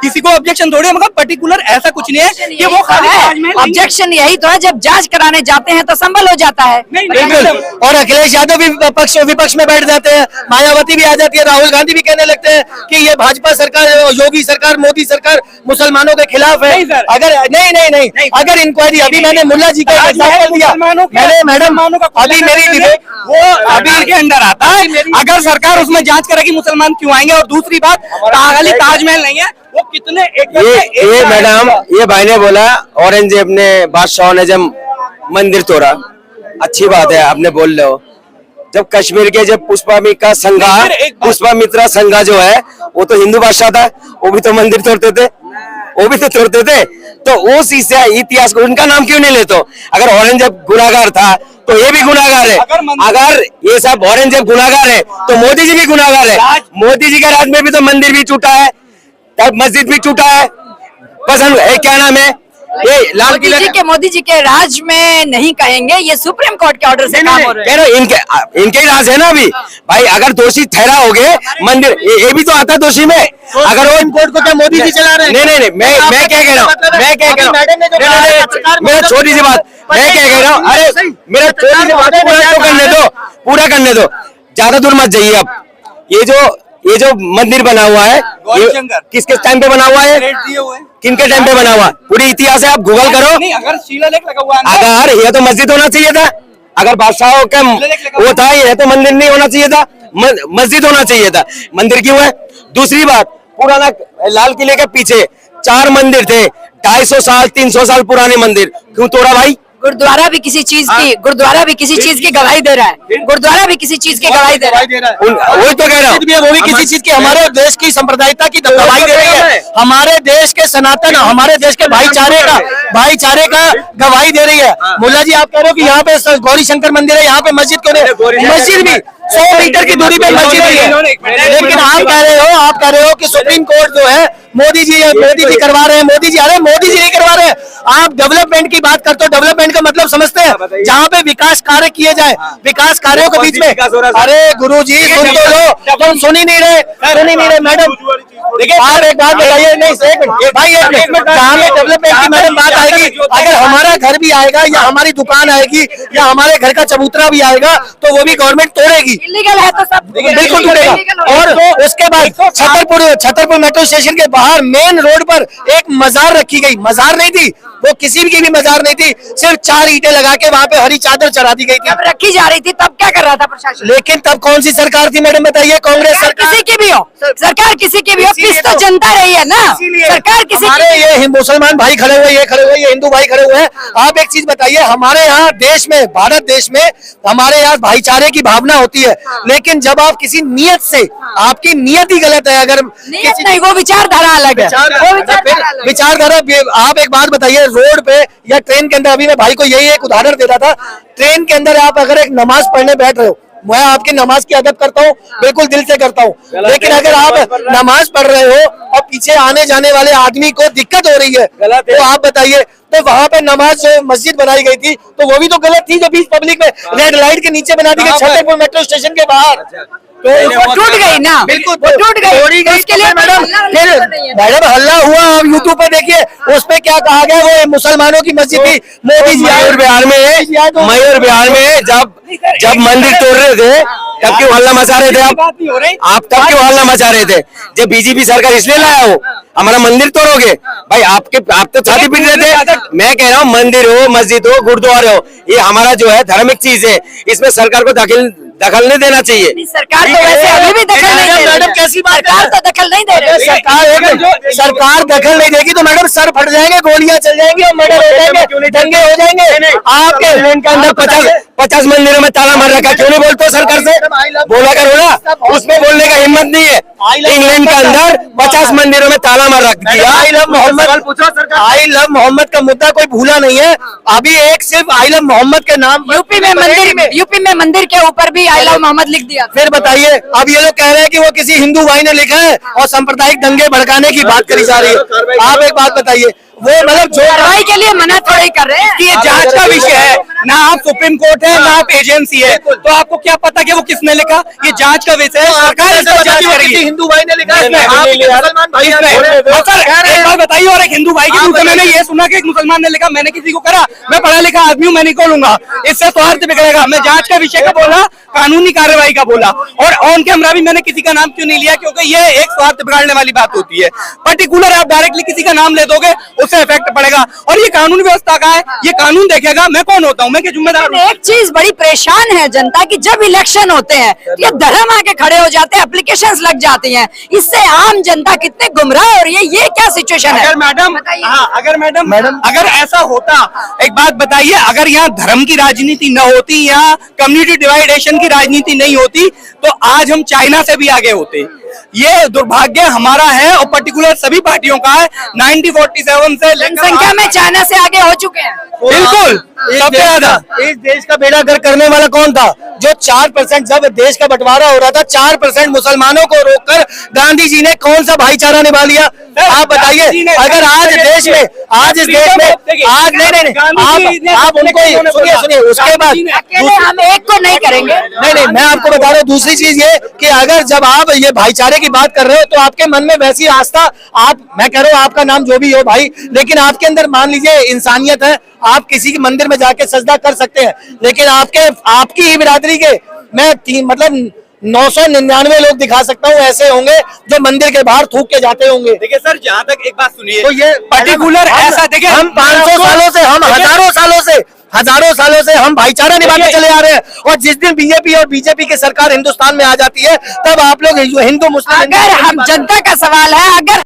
किसी को ऑब्जेक्शन थोड़ी है, मगर पर्टिकुलर ऐसा कुछ नहीं है कि वो खाली ताजमहल। ऑब्जेक्शन यही तो है, जब जांच कराने जाते हैं तो संभल हो जाता है। बिल्कुल, और अखिलेश यादव भी विपक्ष में बैठ जाते हैं, मायावती भी आ जाती है, राहुल गांधी भी कहने लगते हैं कि ये भाजपा सरकार, योगी सरकार, मोदी सरकार मुसलमानों के खिलाफ है। अगर नहीं, अगर इंक्वायरी, अभी मैंने मुल्ला जी का एग्जाम्पल दिया, मैंने मैडम अभी मेरी वो अभी के अंदर आता है। अगर सरकार उसमें जांच करेगी मुसलमान क्यों आएंगे। और दूसरी बात, खाली ताजमहल नहीं है, वो कितने ये मैडम, ये भाई ने बोला औरंगजेब ने, बादशाह ने जब मंदिर तोड़ा, अच्छी बात है आपने बोल रहे हो। जब कश्मीर के जब पुष्पामित्रा संघा जो है, वो तो हिंदू बादशाह था, वो भी तो मंदिर तोड़ते थे, वो भी तो तोड़ते थे। तो उस इतिहास को उनका नाम क्यों नहीं लेते? अगर औरंगजेब गुनाहगार था तो ये भी गुनाहगार है। अगर ये सब औरंगजेब गुनाहगार है तो मोदी जी भी गुनाहगार है। मोदी जी के राज में भी तो मंदिर भी टूटा है, तब मस्जिद भी टूटा है। पसंद है क्या नाम है ये लाल किला मोदी जी के राज में नहीं कहेंगे, ये सुप्रीम कोर्ट के ऑर्डर से काम हो रहा है। इनके ही राज है ना अभी भाई। अगर दोषी ठहरा होगे मंदिर, ये भी तो आता है दोषी में। अगर वो कोर्ट को क्या मोदी जी चला रहे हैं? नहीं, मैं क्या कह रहा हूँ, मेरा छोटी सी बात, मैं क्या कह रहा हूँ, अरे मेरा छोटी सी बात पूरा करने दो, ज्यादा दूर मत जाइए। अब ये जो मंदिर बना हुआ है, किसके टाइम पे बना हुआ है, किनके टाइम पे बना हुआ? पूरी इतिहास है, आप गूगल करो। अगर शिलालेख लगा हुआ है, अगर ये तो मस्जिद होना चाहिए था। अगर बादशाहों का वो था, ये तो मंदिर नहीं होना चाहिए था, मस्जिद होना चाहिए था। मंदिर क्यों है? दूसरी बात, पुराना लाल किले के पीछे 4 मंदिर थे, 250 साल 300 साल पुराने मंदिर, क्यों तोड़ा भाई? गुरुद्वारा भी किसी चीज की गवाही दे रहा है। गुरुद्वारा भी किसी चीज की गवाही दे रहा है। वही तो कह रहा हूँ, वो भी किसी चीज की, हमारे देश की सांप्रदायिकता की गवाही दे रही है। हमारे देश के सनातन, हमारे देश के भाईचारे का गवाही दे रही है। मुल्ला जी, आप कह रहे हो कि यहाँ पे गौरी शंकर मंदिर है, यहाँ पे मस्जिद क्यों नहीं? मस्जिद भी 100 मीटर की दूरी पे मस्जिद भी है। लेकिन आप कह रहे हो कि सुप्रीम कोर्ट जो है मोदी जी करवा रहे हैं। मोदी जी नहीं करवा रहे हैं। आप डेवलपमेंट की बात करते हो, डेवलपमेंट का मतलब समझते हैं जहाँ पे विकास कार्य किए जाए, विकास कार्यों के बीच में। अरे गुरुजी सुन तो लो, तुम सुन ही नहीं रहे मैडम। देखिए आप एक बात बताइए, नहीं भाई एक मिनट, जहाँ में डेवलपमेंट की मैडम बात आएगी, अगर हमारा घर भी आएगा या हमारी दुकान आएगी या हमारे घर का चबूतरा भी आएगा तो वो भी गवर्नमेंट तोड़ेगी। इलीगल है तो सब बिल्कुल तोड़ेगा। और उसके बाद छतरपुर मेट्रो स्टेशन के बाहर मेन रोड पर एक मजार रखी गई। मजार नहीं थी वो, किसी की भी मजार नहीं थी, सिर्फ 4 ईंटें लगा के वहाँ पे हरी चादर चढ़ा दी गई थी। जब रखी जा रही थी तब क्या कर रहा था प्रशासन? लेकिन तब कौन सी सरकार थी मैडम बताइए? कांग्रेस सरकार। किसी की भी हो, सरकार किसी की भी हो, किस तो जनता रही है ना। सरकार किसी, हमारे ये मुसलमान भाई खड़े हुए, ये हिंदू भाई खड़े हुए हैं। आप एक चीज बताइए, हमारे यहाँ देश में, भारत देश में हमारे यहाँ भाईचारे की भावना होती है। लेकिन जब आप किसी नियत से, आपकी नियत ही गलत है, अगर नहीं, वो विचारधारा अलग है। विचारधारा। आप एक बात बताइए, रोड पे या ट्रेन के अंदर, अभी मैं भाई को यही एक उदाहरण दे रहा था, ट्रेन के अंदर आप अगर एक नमाज पढ़ने बैठ रहे हो, मैं आपकी नमाज की अदब करता हूँ, बिल्कुल दिल से करता हूँ, लेकिन अगर आप नमाज पढ़ रहे हो और पीछे आने जाने वाले आदमी को दिक्कत हो रही है तो आप बताइए, तो वहाँ पे नमाज जो मस्जिद बनाई गई थी तो वो भी तो गलत थी, जो बीच पब्लिक में रेड लाइट के नीचे बना दी गई छतरपुर मेट्रो स्टेशन के बाहर, तो वो टूट गई ना। बिल्कुल टूट गई। उसके लिए मैडम हल्ला हुआ, आप यूट्यूब पे देखिए, उस पे क्या कहा गया, वो मुसलमानों की मस्जिद थी। मोदी जी मयूर बिहार में जब मंदिर तोड़ रहे थे तब क्यों हल्ला मचा रहे थे? आप तब क्यों हल्ला मचा रहे थे? जब बीजेपी सरकार इसलिए लाया हो, हमारा मंदिर तोड़ोगे भाई? आप तो छाती पीट रहे थे। मैं कह रहा हूँ, मंदिर हो, मस्जिद हो, गुरुद्वारा हो, ये हमारा जो है धार्मिक चीज है, इसमें सरकार को दखल नहीं देना चाहिए। सरकार तो वैसे अभी भी दखल नहीं दे रही। मैडम कैसी बात? सरकार तो दखल नहीं दे रही। सरकार दखल नहीं देगी तो मैडम सर फट जाएंगे, गोलियां चल जाएंगी और मर्डर हो जाएंगे, दंगे हो जाएंगे। आपके इंग्लैंड के अंदर 50 मंदिरों में ताला मार रखा, क्यों नहीं बोलते सरकार से? बोला करो ना, उसमें बोलने का हिम्मत नहीं है। इंग्लैंड के अंदर 50 मंदिरों में ताला मार रख दिया। आई लव मोहम्मद का मुद्दा कोई भूला नहीं है। अभी एक सिर्फ आई लव मोहम्मद के नाम यूपी में मंदिर के ऊपर भी आई लव मोहम्मद लिख दिया। फिर बताइए, अब ये लोग कह रहे हैं कि वो किसी हिंदू भाई ने लिखा है और सांप्रदायिक दंगे भड़काने की बात करी जा रही है। आप एक बात बताइए, वो मतलब जो कार्रवाई के लिए मना थोड़ी कर रहे हैं, ये जांच का विषय है, ना आप सुप्रीम कोर्ट है, ना आप एजेंसी है, तो आपको क्या पता कि वो किसने लिखा? ये जांच का विषय है, सरकार इसको जांच करेगी। हिंदू भाई ने लिखा है, किसने? आप मुसलमान भाई किसने? सर एक बात बताइए, और एक हिंदू भाई के रूप में मैंने ये सुना कि एक मुसलमान ने लिखा, मैंने किसी को करा? मैं पढ़ा लिखा आदमी हूँ, मैं नहीं खोलूंगा, इससे स्वार्थ बिगड़ेगा। मैं जांच का विषय का बोला, कानूनी कार्रवाई का बोला, और ऑन कैमरा भी मैंने किसी का नाम क्यों नहीं लिया? क्योंकि ये एक स्वार्थ बिगाड़ने वाली बात होती है। पर्टिकुलर आप डायरेक्टली किसी का नाम ले दोगे, उससे इफेक्ट पड़ेगा। और ये कानून व्यवस्था का है, ये कानून देखेगा। मैं कौन होता हूँ? मैं क्या जिम्मेदार हूँ? एक चीज बड़ी परेशान है जनता की, जब इलेक्शन होते हैं तो ये धर्म आके खड़े हो जाते हैं, एप्लीकेशंस लग जाती हैं, इससे आम जनता कितने गुमराह हो रही है। ये क्या सिचुएशन है? अगर मैडम, हाँ, अगर मैडम अगर ऐसा होता, एक बात बताइए, अगर यहाँ धर्म की राजनीति न होती, यहाँ कम्युनिटी डिवाइडेशन की राजनीति नहीं होती, तो आज हम चाइना से भी आगे होते। ये दुर्भाग्य हमारा है, और पर्टिकुलर सभी पार्टियों का है। 1947 से जनसंख्या में चाइना से आगे हो चुके हैं। बिल्कुल सबसे ज्यादा। इस देश का बेड़ा गर्क करने वाला कौन था? जो 4%, जब देश का बंटवारा हो रहा था, 4% मुसलमानों को रोककर गांधी जी ने कौन सा भाईचारा निभा लिया? आप बताइए। अगर आज देश में, आज इस देश में, आज नहीं, आप उनको सुनिए, उसके बाद अकेले हम एक को नहीं करेंगे। नहीं, मैं आपको बता रहा हूँ दूसरी चीज ये कि अगर जब आप ये भाईचारे की बात कर रहे हो, तो आपके मन में वैसी आस्था, मैं कह रहा हूँ आपका नाम जो भी हो भाई, लेकिन आपके अंदर मान लीजिए इंसानियत है, आप किसी के मंदिर में जाके सजदा कर सकते हैं, लेकिन आपकी ही बिरादरी के मैं 999 लोग दिखा सकता हूँ ऐसे होंगे जो मंदिर के बाहर थूक के जाते होंगे। देखिए सर, जहाँ तक एक बात सुनिए, तो ये पर्टिकुलर ऐसा देखिए, हम 500 सालों से, हम हजारों सालों से हम भाईचारा निभाते चले आ रहे हैं, और जिस दिन बीजेपी और बीजेपी की सरकार हिंदुस्तान में आ जाती है, तब आप लोग हिंदू मुस्लिम, अगर हम जनता का सवाल है, अगर